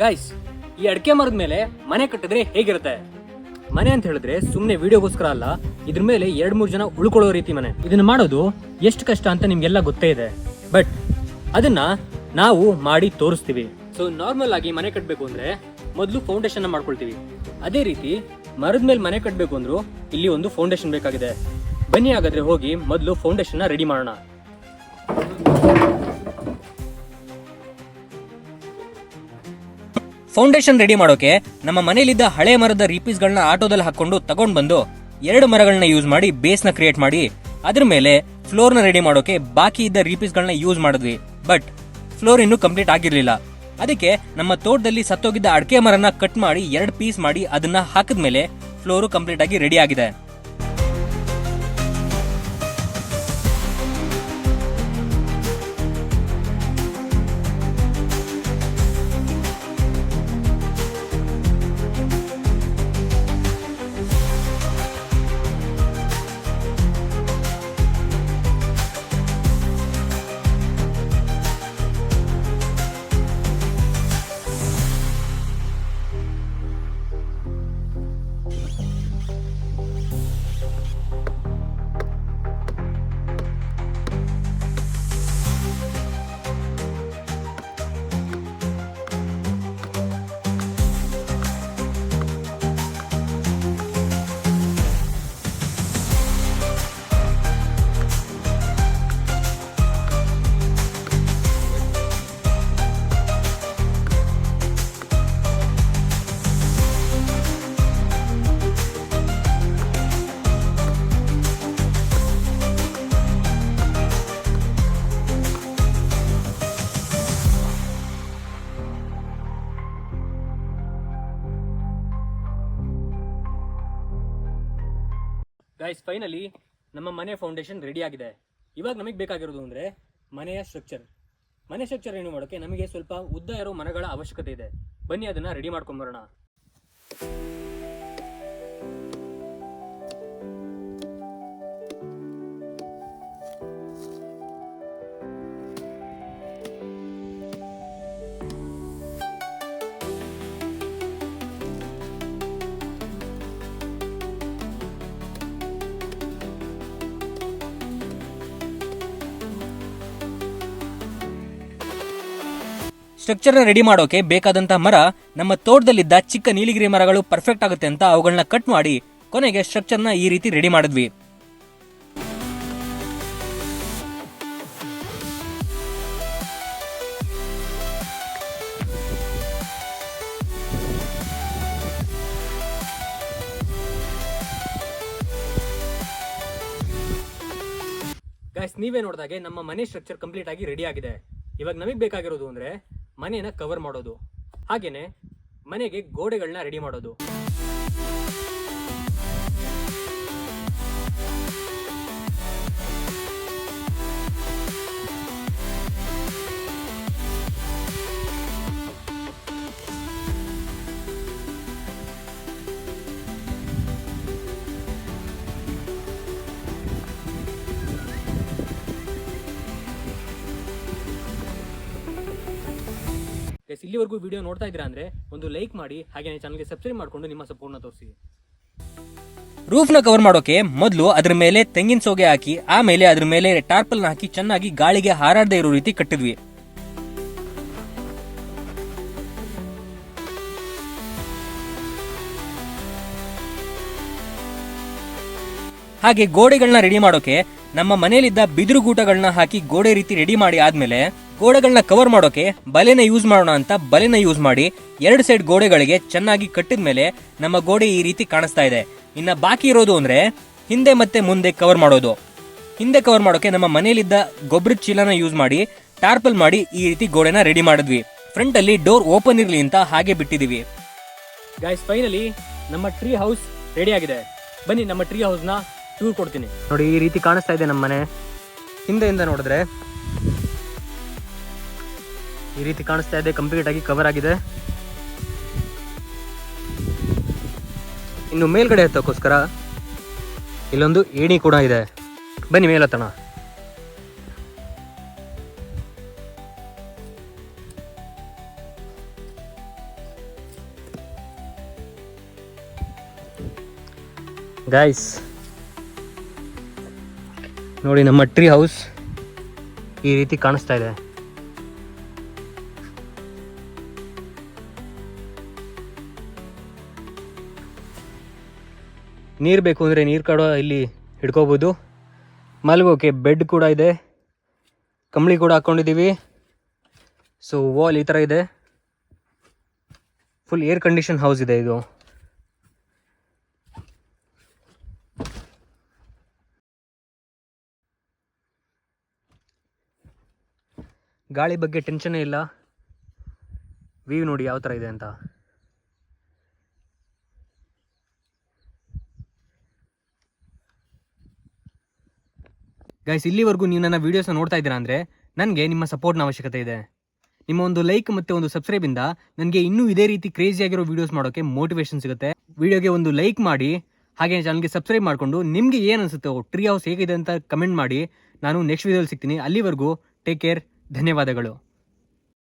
Guys, ಈ ಅಡಿಕೆ ಮರದ ಮೇಲೆ ಮನೆ ಕಟ್ಟಿದ್ರೆ ಹೇಗಿರುತ್ತೆ? ಮನೆ ಅಂತ ಹೇಳಿದ್ರೆ ಸುಮ್ಮನೆ ವಿಡಿಯೋಗೋಸ್ಕರ ಅಲ್ಲ, ಇದ್ರ ಮೇಲೆ 2-3 ಜನ ಉಳ್ಕೊಳ್ಳೋ ರೀತಿ ಮನೆ. ಇದನ್ನ ಮಾಡೋದು ಎಷ್ಟು ಕಷ್ಟ ಅಂತ ನಿಮ್ಗೆಲ್ಲ ಗೊತ್ತೇ ಇದೆ. ಬಟ್ ಅದನ್ನ ನಾವು ಮಾಡಿ ತೋರಿಸ್ತೀವಿ. ಸೊ ನಾರ್ಮಲ್ ಆಗಿ ಮನೆ ಕಟ್ಟಬೇಕು ಅಂದ್ರೆ ಮೊದಲು ಫೌಂಡೇಶನ್ ಮಾಡ್ಕೊಳ್ತೀವಿ. ಅದೇ ರೀತಿ ಮರದ ಮೇಲೆ ಮನೆ ಕಟ್ಟಬೇಕು ಅಂದ್ರೂ ಇಲ್ಲಿ ಒಂದು ಫೌಂಡೇಶನ್ ಬೇಕಾಗಿದೆ. ಬನ್ನಿ ಹಾಗಾದ್ರೆ ಹೋಗಿ ಮೊದಲು ಫೌಂಡೇಶನ್ ರೆಡಿ ಮಾಡೋಣ. ಫೌಂಡೇಶನ್ ರೆಡಿ ಮಾಡೋಕೆ ನಮ್ಮ ಮನೆಯಲ್ಲಿದ್ದ ಹಳೆ ಮರದ ರೀಪೀಸ್ಗಳನ್ನ ಆಟೋದಲ್ಲಿ ಹಾಕೊಂಡು ತಗೊಂಡ್ ಬಂದು 2 ಮರಗಳನ್ನ ಯೂಸ್ ಮಾಡಿ ಬೇಸ್ನ ಕ್ರಿಯೇಟ್ ಮಾಡಿ ಅದ್ರ ಮೇಲೆ ಫ್ಲೋರ್ನ ರೆಡಿ ಮಾಡೋಕೆ ಬಾಕಿ ಇದ್ದ ರೀಪೀಸ್ಗಳನ್ನ ಯೂಸ್ ಮಾಡಿದ್ವಿ. ಬಟ್ ಫ್ಲೋರ್ ಇನ್ನೂ ಕಂಪ್ಲೀಟ್ ಆಗಿರ್ಲಿಲ್ಲ. ಅದಕ್ಕೆ ನಮ್ಮ ತೋಟದಲ್ಲಿ ಸತ್ತೋಗಿದ್ದ ಅಡಿಕೆ ಮರನ ಕಟ್ ಮಾಡಿ 2 ಪೀಸ್ ಮಾಡಿ ಅದನ್ನ ಹಾಕಿದ್ಮೇಲೆ ಫ್ಲೋರು ಕಂಪ್ಲೀಟ್ ಆಗಿ ರೆಡಿ ಆಗಿದೆ. ಗೈಸ್, ಫೈನಲಿ ನಮ್ಮ ಮನೆ ಫೌಂಡೇಶನ್ ರೆಡಿ ಆಗಿದೆ. ಇವಾಗ ನಮಗೆ ಬೇಕಾಗಿರೋದು ಅಂದರೆ ಮನೆಯ ಸ್ಟ್ರಕ್ಚರ್. ಮನೆ ಸ್ಟ್ರಕ್ಚರ್ ಏನು ಮಾಡೋಕ್ಕೆ ನಮಗೆ ಸ್ವಲ್ಪ ಉದ್ದ ಇರೋ ಮರಗಳ ಅವಶ್ಯಕತೆ ಇದೆ. ಬನ್ನಿ ಅದನ್ನು ರೆಡಿ ಮಾಡ್ಕೊಂಬರೋಣ. ಸ್ಟ್ರಕ್ಚರ್ನ ರೆಡಿ ಮಾಡೋಕೆ ಬೇಕಾದಂತ ಮರ ನಮ್ಮ ತೋಟದಲ್ಲಿದ್ದ ಚಿಕ್ಕ ನೀಲಗಿರಿ ಮರಗಳು ಪರ್ಫೆಕ್ಟ್ ಆಗುತ್ತೆ ಅಂತ ಅವುಗಳನ್ನ ಕಟ್ ಮಾಡಿ ಕೊನೆಗೆ ಸ್ಟ್ರಕ್ಚರ್ನ ಈ ರೀತಿ ರೆಡಿ ಮಾಡಿದ್ವಿ. ಗೈಸ್, ನೀವೇ ನೋಡಿದಾಗೆ ನಮ್ಮ ಮನೆ ಸ್ಟ್ರಕ್ಚರ್ ಕಂಪ್ಲೀಟ್ ಆಗಿ ರೆಡಿ ಆಗಿದೆ. ಇವಾಗ ನಮಗೆ ಬೇಕಾಗಿರೋದು ಅಂದ್ರೆ ಮನೆಯನ್ನ ಕವರ್ ಮಾಡೋದು, ಹಾಗೇನೆ ಮನೆಗೆ ಗೋಡೆಗಳನ್ನ ರೆಡಿ ಮಾಡೋದು. ಇಲ್ಲಿವರೆಗೂ ವಿಡಿಯೋ ನೋಡ್ತಾ ಇದ್ದೀರಾ ಅಂದ್ರೆ ಒಂದು ಲೈಕ್ ಮಾಡಿ, ಹಾಗೆ ಚಾನಲ್ಗೆ ಸಬ್ಸ್ಕ್ರೈಬ್ ಮಾಡ್ಕೊಂಡು ನಿಮ್ಮ ಸಪೋರ್ಟ್ನ ತೋರಿಸಿ. ರೂಫ್ನ ಕವರ್ ಮಾಡೋಕೆ ಮೊದಲು ಅದ್ರ ಮೇಲೆ ತೆಂಗಿನ ಸೋಗೆ ಹಾಕಿ ಆಮೇಲೆ ಅದ್ರ ಮೇಲೆ ಟಾರ್ಪಲ್ನ ಹಾಕಿ ಚೆನ್ನಾಗಿ ಗಾಳಿಗೆ ಹಾರಾಡದೇ ಇರೋ ರೀತಿ ಕಟ್ಟಿದ್ವಿ. ಹಾಗೆ ಗೋಡೆಗಳನ್ನ ರೆಡಿ ಮಾಡೋಕೆ ನಮ್ಮ ಮನೆಯಲ್ಲಿದ್ದ ಬಿದಿರು ಗೂಟಗಳನ್ನ ಹಾಕಿ ಗೋಡೆ ರೀತಿ ರೆಡಿ ಮಾಡಿ ಆದ್ಮೇಲೆ ಗೋಡೆಗಳನ್ನ ಕವರ್ ಮಾಡೋಕೆ ಬಲೆನ ಯೂಸ್ ಮಾಡೋಣ ಅಂತ ಬಲೆನ ಯೂಸ್ ಮಾಡಿ 2 ಸೈಡ್ ಗೋಡೆಗಳಿಗೆ ಚೆನ್ನಾಗಿ ಕಟ್ಟಿದ ಮೇಲೆ ನಮ್ಮ ಗೋಡೆ ಈ ರೀತಿ ಕಾಣಿಸ್ತಾ ಇದೆ. ಇನ್ನ ಬಾಕಿ ಇರೋದು ಅಂದ್ರೆ ಹಿಂದೆ ಮತ್ತೆ ಮುಂದೆ ಕವರ್ ಮಾಡೋದು. ಹಿಂದೆ ಕವರ್ ಮಾಡೋಕೆ ನಮ್ಮ ಮನೆಯಲ್ಲಿದ್ದ ಗೊಬ್ಬರದ ಚೀಲನ ಯೂಸ್ ಮಾಡಿ ಟಾರ್ಪಲ್ ಮಾಡಿ ಈ ರೀತಿ ಗೋಡೆನ ರೆಡಿ ಮಾಡಿದ್ವಿ. ಫ್ರಂಟ್ ಅಲ್ಲಿ ಡೋರ್ ಓಪನ್ ಇರ್ಲಿ ಅಂತ ಹಾಗೆ ಬಿಟ್ಟಿದೀವಿ. ಗೈಸ್, ಫೈನಲಿ ನಮ್ಮ ಟ್ರೀ ಹೌಸ್ ರೆಡಿ ಆಗಿದೆ. ಬನ್ನಿ ನಮ್ಮ ಟ್ರೀ ಹೌಸ್ ನ ಟೂರ್ ಕೊಡ್ತೀನಿ. ನೋಡಿ, ಈ ರೀತಿ ಕಾಣಿಸ್ತಾ ಇದೆ ನಮ್ಮ ಮನೆ. ಹಿಂದೆಯಿಂದ ನೋಡಿದ್ರೆ ಈ ರೀತಿ ಕಾಣಿಸ್ತಾ ಇದೆ, ಕಂಪ್ಲೀಟ್ ಆಗಿ ಕವರ್ ಆಗಿದೆ. ಇನ್ನು ಮೇಲ್ಗಡೆ ಹತ್ತೋಕ್ಕೋಸ್ಕರ ಇಲ್ಲೊಂದು ಏಣಿ ಕೂಡ ಇದೆ. ಬನ್ನಿ ಮೇಲತ್ತಣ. ಗೈಸ್ ನೋಡಿ, ನಮ್ಮ ಟ್ರೀ ಹೌಸ್ ಈ ರೀತಿ ಕಾಣಿಸ್ತಾ ಇದೆ. ನೀರು ಬೇಕು ಅಂದರೆ ನೀರು ಕಾಡೋ ಇಲ್ಲಿ ಹಿಡ್ಕೋಬೋದು. ಮಲಗೋಕೆ ಬೆಡ್ ಕೂಡ ಇದೆ, ಕಂಬಳಿ ಕೂಡ ಹಾಕ್ಕೊಂಡಿದ್ದೀವಿ. ಸೊ ವಾಲ್ ಈ ಥರ ಇದೆ. ಫುಲ್ ಏರ್ ಕಂಡೀಷನ್ ಹೌಸ್ ಇದೆ ಇದು. ಗಾಳಿ ಬಗ್ಗೆ ಟೆನ್ಷನ್ನೇ ಇಲ್ಲ. ವ್ಯೂ ನೋಡಿ ಯಾವ ಥರ ಇದೆ ಅಂತ. ಗೈಸ್, ಇಲ್ಲಿವರೆಗೂ ನೀವು ನನ್ನ ವೀಡಿಯೋಸ್ನ ನೋಡ್ತಾ ಇದ್ದೀರಾ ಅಂದರೆ ನನಗೆ ನಿಮ್ಮ ಸಪೋರ್ಟ್ನ ಅವಶ್ಯಕತೆ ಇದೆ. ನಿಮ್ಮ ಒಂದು ಲೈಕ್ ಮತ್ತು ಒಂದು ಸಬ್ಸ್ಕ್ರೈಬಿಂದ ನನಗೆ ಇನ್ನೂ ಇದೇ ರೀತಿ ಕ್ರೇಜಿಯಾಗಿರೋ ವೀಡಿಯೋಸ್ ಮಾಡೋಕ್ಕೆ ಮೋಟಿವೇಶನ್ ಸಿಗುತ್ತೆ. ವಿಡಿಯೋಗೆ ಒಂದು ಲೈಕ್ ಮಾಡಿ, ಹಾಗೆ ಚಾನಲ್ಗೆ ಸಬ್ಸ್ಕ್ರೈಬ್ ಮಾಡಿಕೊಂಡು ನಿಮಗೆ ಏನು ಅನಿಸುತ್ತೋ ಟ್ರೀ ಹೌಸ್ ಹೇಗಿದೆ ಅಂತ ಕಮೆಂಟ್ ಮಾಡಿ. ನಾನು ನೆಕ್ಸ್ಟ್ ವೀಡಿಯೋದಲ್ಲಿ ಸಿಗ್ತೀನಿ. ಅಲ್ಲಿವರೆಗೂ ಟೇಕ್ ಕೇರ್. ಧನ್ಯವಾದಗಳು.